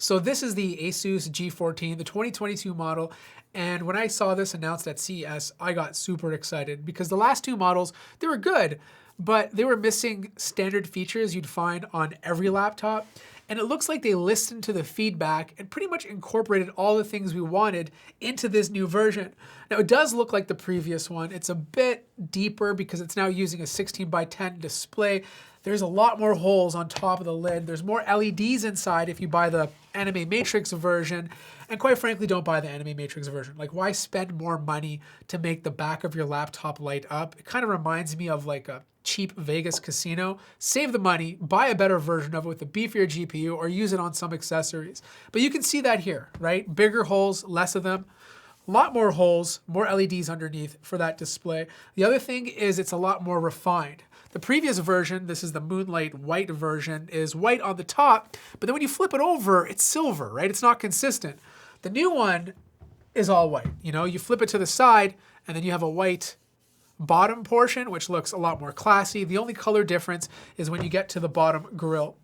So this is the ASUS G14, the 2022 model. And when I saw this announced at CES, I got super excited because the last two models, they were good, but they were missing standard features you'd find on every laptop. And it looks like they listened to the feedback and pretty much incorporated all the things we wanted into this new version. Now it does look like the previous one. It's a bit deeper because it's now using a 16:10 display. There's a lot more holes on top of the lid. There's more LEDs inside if you buy the Anime Matrix version. And quite frankly, don't buy the Anime Matrix version. Like, why spend more money to make the back of your laptop light up? It kind of reminds me of like a cheap Vegas casino. Save the money, buy a better version of it with a beefier GPU, or use it on some accessories. But you can see that here, right? Bigger holes, less of them. A lot more holes, more LEDs underneath for that display. The other thing is it's a lot more refined. The previous version, this is the Moonlight White version, is white on the top, but then when you flip it over, it's silver, right? It's not consistent. The new one is all white. You know, you flip it to the side, and then you have a white bottom portion, which looks a lot more classy. The only color difference is when you get to the bottom grill.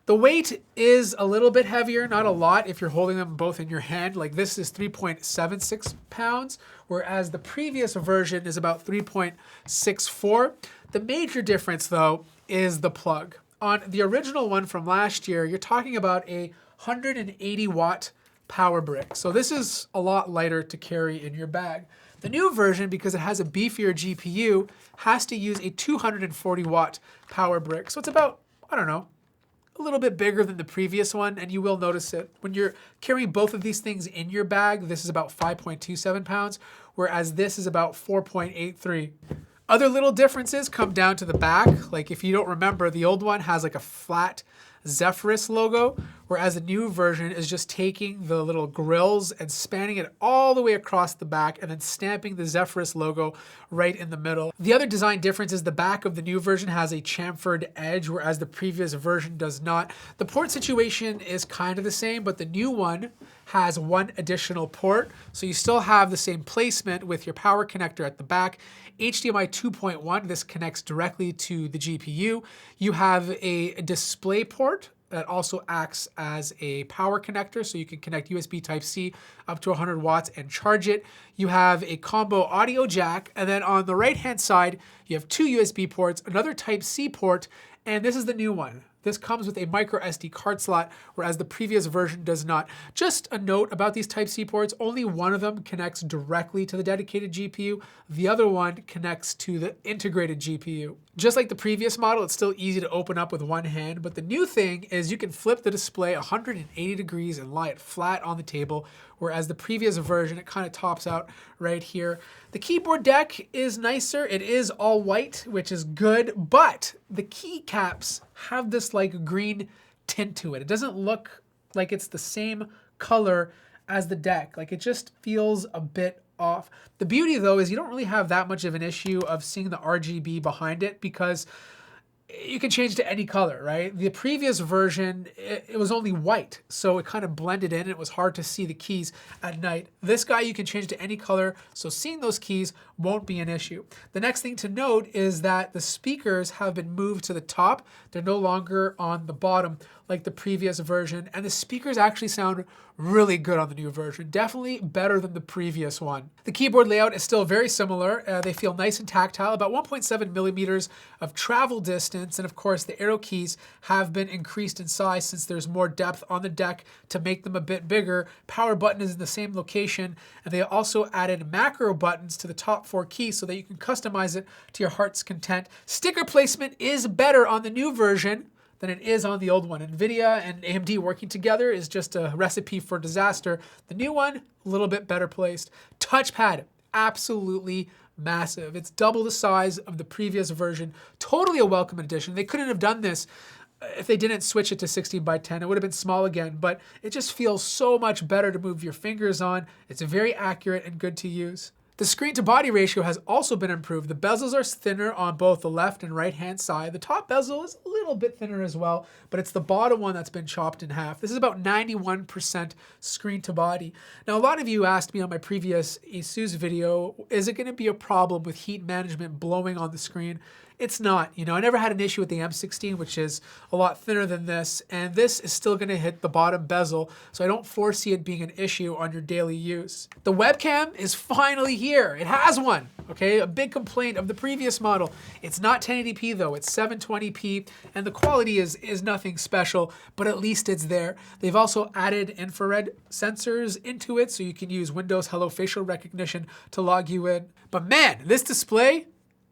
The weight is a little bit heavier, not a lot if you're holding them both in your hand. Like, this is 3.76 pounds, whereas the previous version is about 3.64. The major difference, though, is the plug. On the original one from last year, you're talking about a 180 watt power brick. So this is a lot lighter to carry in your bag. The new version, because it has a beefier GPU, has to use a 240 watt power brick. So it's about, I don't know, a little bit bigger than the previous one, and you will notice it. When you're carrying both of these things in your bag, this is about 5.27 pounds, whereas this is about 4.83. Other little differences come down to the back. Like, if you don't remember, the old one has like a flat Zephyrus logo, whereas the new version is just taking the little grills and spanning it all the way across the back and then stamping the Zephyrus logo right in the middle. The other design difference is the back of the new version has a chamfered edge, whereas the previous version does not. The port situation is kind of the same, but the new one has one additional port, so you still have the same placement with your power connector at the back. HDMI 2.1, this connects directly to the GPU. You have a display port that also acts as a power connector, so you can connect USB Type-C up to 100 watts and charge it. You have a combo audio jack, and then on the right-hand side, you have two USB ports, another Type-C port, and this is the new one. This comes with a micro SD card slot, whereas the previous version does not. Just a note about these Type-C ports, only one of them connects directly to the dedicated GPU. The other one connects to the integrated GPU. Just like the previous model, it's still easy to open up with one hand, but the new thing is you can flip the display 180 degrees and lie it flat on the table, whereas the previous version, it kind of tops out right here. The keyboard deck is nicer. It is all white, which is good, but the keycaps have this like green tint to it. It doesn't look like it's the same color as the deck. Like, it just feels a bit off. The beauty, though, is you don't really have that much of an issue of seeing the RGB behind it because you can change to any color, right? The previous version, it was only white, so it kind of blended in. It was hard to see the keys at night. This guy, you can change to any color, so seeing those keys won't be an issue. The next thing to note is that the speakers have been moved to the top. They're no longer on the bottom like the previous version, and the speakers actually sound really good on the new version. Definitely better than the previous one. The keyboard layout is still very similar. They feel nice and tactile, about 1.7 millimeters of travel distance, and of course the arrow keys have been increased in size since there's more depth on the deck to make them a bit bigger. Power button is in the same location, and they also added macro buttons to the top four keys so that you can customize it to your heart's content. Sticker placement is better on the new version than it is on the old one. NVIDIA and AMD working together is just a recipe for disaster. The new one, a little bit better placed. Touchpad, absolutely massive. It's double the size of the previous version. Totally a welcome addition. They couldn't have done this if they didn't switch it to 16:10. It would have been small again, but it just feels so much better to move your fingers on. It's very accurate and good to use. The screen to body ratio has also been improved. The bezels are thinner on both the left and right hand side. The top bezel is a little bit thinner as well, but it's the bottom one that's been chopped in half. This is about 91% screen to body. Now, a lot of you asked me on my previous ASUS video, is it going to be a problem with heat management blowing on the screen? It's not. You know, I never had an issue with the M16, which is a lot thinner than this, and this is still going to hit the bottom bezel, so I don't foresee it being an issue on your daily use. The webcam is finally here. It has one, okay? A big complaint of the previous model. It's not 1080p though, it's 720p, and the quality is nothing special, but at least it's there. They've also added infrared sensors into it, so you can use Windows Hello facial recognition to log you in. But man, this display,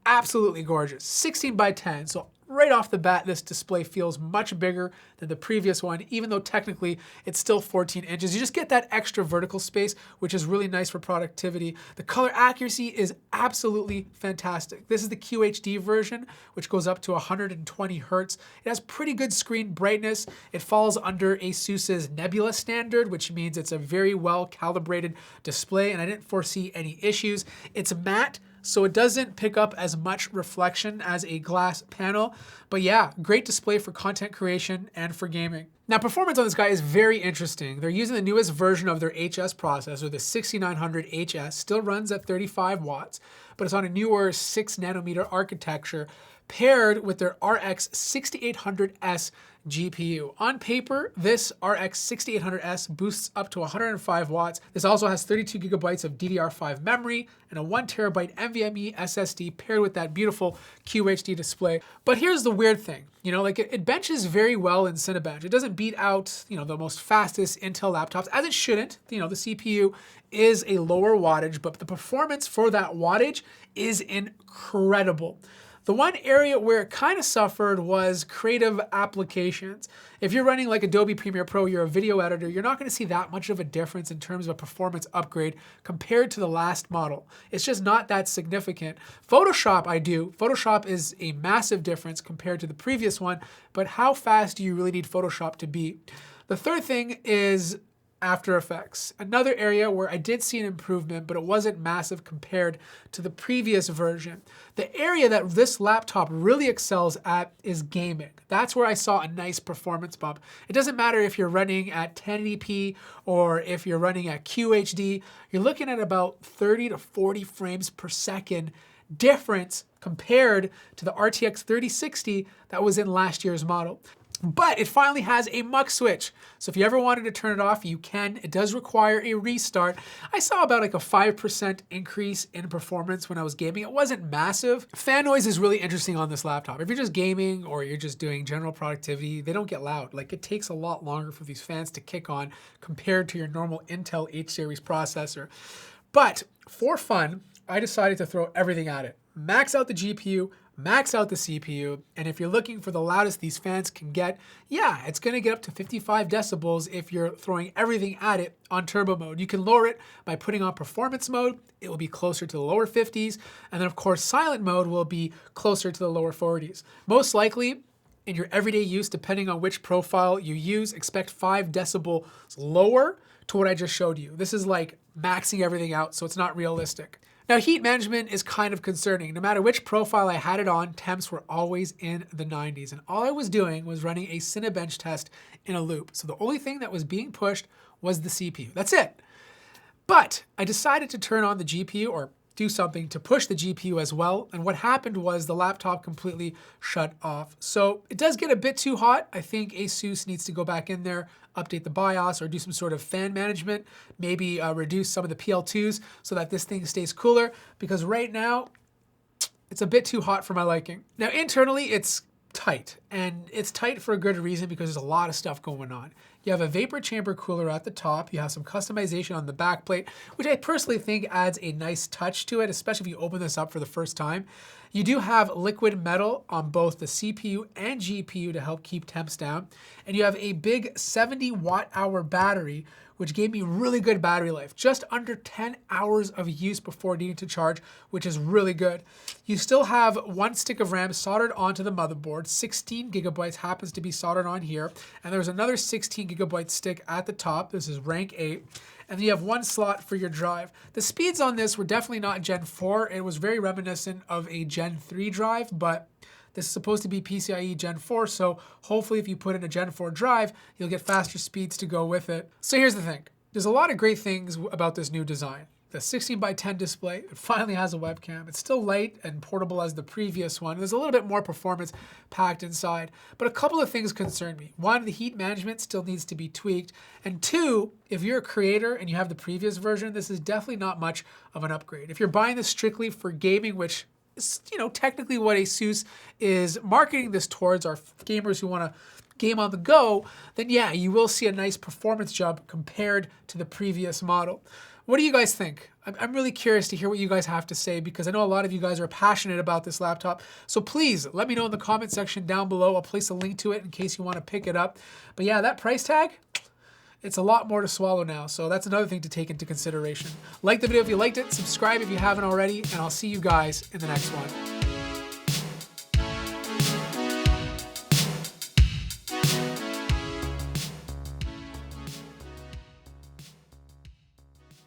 absolutely gorgeous. 16 by 10, so right off the bat, this display feels much bigger than the previous one, even though technically it's still 14 inches. You just get that extra vertical space, which is really nice for productivity. The color accuracy is absolutely fantastic. This is the QHD version, which goes up to 120 hertz. It has pretty good screen brightness. It falls under ASUS's Nebula standard, which means it's a very well calibrated display, and I didn't foresee any issues. It's matte, so it doesn't pick up as much reflection as a glass panel. But yeah, great display for content creation and for gaming. Now, performance on this guy is very interesting. They're using the newest version of their HS processor, the 6900HS, still runs at 35 watts, but it's on a newer 6 nanometer architecture paired with their RX 6800S GPU. On paper, this RX 6800S boosts up to 105 watts. This also has 32 gigabytes of DDR5 memory and a 1 terabyte NVMe SSD paired with that beautiful QHD display. But here's the weird thing, you know, like it benches very well in Cinebench. It doesn't beat out, you know, the most fastest Intel laptops, as it shouldn't. You know, the CPU is a lower wattage, but the performance for that wattage is incredible. The one area where it kind of suffered was creative applications. If you're running like Adobe Premiere Pro, you're a video editor, you're not going to see that much of a difference in terms of a performance upgrade compared to the last model. It's just not that significant. Photoshop, I do. Photoshop is a massive difference compared to the previous one, but how fast do you really need Photoshop to be? The third thing is After Effects, another area where I did see an improvement, but it wasn't massive compared to the previous version. The area that this laptop really excels at is gaming. That's where I saw a nice performance bump. It doesn't matter if you're running at 1080p or if you're running at QHD, you're looking at about 30 to 40 frames per second difference compared to the RTX 3060 that was in last year's model. But it finally has a muck switch. So if you ever wanted to turn it off, you can. It does require a restart. I saw about like a 5% increase in performance when I was gaming. It wasn't massive. Fan noise is really interesting on this laptop. If you're just gaming or you're just doing general productivity, they don't get loud. Like it takes a lot longer for these fans to kick on compared to your normal Intel H series processor. But for fun, I decided to throw everything at it. Max out the GPU, max out the CPU, and if you're looking for the loudest these fans can get, yeah, it's gonna get up to 55 decibels if you're throwing everything at it on turbo mode. You can lower it by putting on performance mode. It will be closer to the lower 50s, and then of course silent mode will be closer to the lower 40s. Most likely, in your everyday use, depending on which profile you use, expect 5 decibels lower to what I just showed you. This is like maxing everything out, so it's not realistic. Now, heat management is kind of concerning. No matter which profile I had it on, temps were always in the 90s. And all I was doing was running a Cinebench test in a loop. So the only thing that was being pushed was the CPU. That's it. But I decided to turn on the GPU or do something to push the GPU as well. And what happened was the laptop completely shut off. So it does get a bit too hot. I think ASUS needs to go back in there, update the BIOS, or do some sort of fan management, maybe reduce some of the PL2s so that this thing stays cooler, because right now it's a bit too hot for my liking. Now internally it's tight, and it's tight for a good reason because there's a lot of stuff going on. You have a vapor chamber cooler at the top. You have some customization on the back plate, which I personally think adds a nice touch to it, especially if you open this up for the first time. You do have liquid metal on both the CPU and GPU to help keep temps down. And you have a big 70 watt-hour battery, which gave me really good battery life, just under 10 hours of use before needing to charge, which is really good. You still have 1 stick of RAM soldered onto the motherboard. 16 gigabytes happens to be soldered on here. And there's another 16 gigabyte stick at the top. This is rank 8. And then you have 1 slot for your drive. The speeds on this were definitely not Gen 4. It was very reminiscent of a Gen 3 drive, but this is supposed to be PCIe Gen 4, so hopefully if you put in a Gen 4 drive, you'll get faster speeds to go with it. So here's the thing. There's a lot of great things about this new design. the 16:10 display. It finally has a webcam. It's still light and portable as the previous one. There's a little bit more performance packed inside, but a couple of things concern me. One, the heat management still needs to be tweaked. And two, if you're a creator and you have the previous version, this is definitely not much of an upgrade. If you're buying this strictly for gaming, which is, technically what ASUS is marketing this towards, are gamers who want to game on the go, then yeah, you will see a nice performance jump compared to the previous model. What do you guys think? I'm really curious to hear what you guys have to say, because I know a lot of you guys are passionate about this laptop. So please let me know in the comment section down below. I'll place a link to it in case you want to pick it up. But yeah, that price tag, it's a lot more to swallow now. So that's another thing to take into consideration. Like the video if you liked it, subscribe if you haven't already, and I'll see you guys in the next one.